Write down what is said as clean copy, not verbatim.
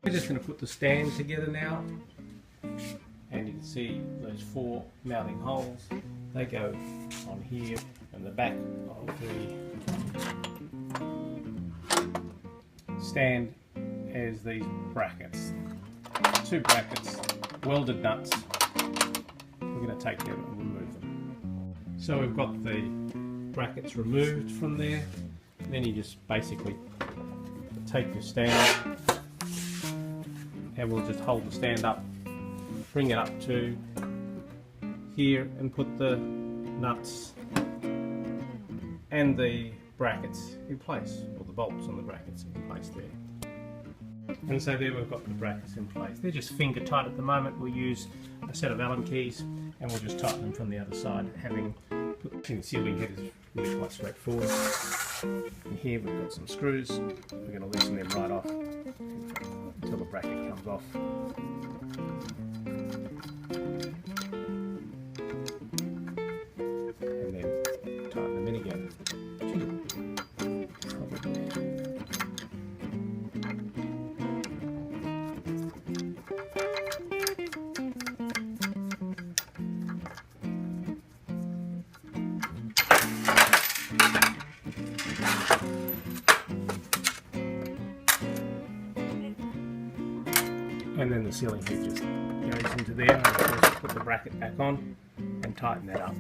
We're just going to put the stand together now, and you can see those 4 mounting holes. They go on here and the back of the stand has these brackets, 2 brackets, welded nuts. We're going to take them and remove them. So we've got the brackets removed from there. Then you just basically take your stand, and we'll just hold the stand up, bring it up to here, and put the nuts and the brackets in place, or the bolts on the brackets in place there. And so there we've got the brackets in place. They're just finger tight at the moment. We'll use a set of Allen keys and we'll just tighten them from the other side. Having put the sealing head is really quite straightforward. And here we've got some screws. We're going to loosen them right off until the bracket comes off. And then tighten them in again. And then the sealing head just goes into there, and of course put the bracket back on and tighten that up.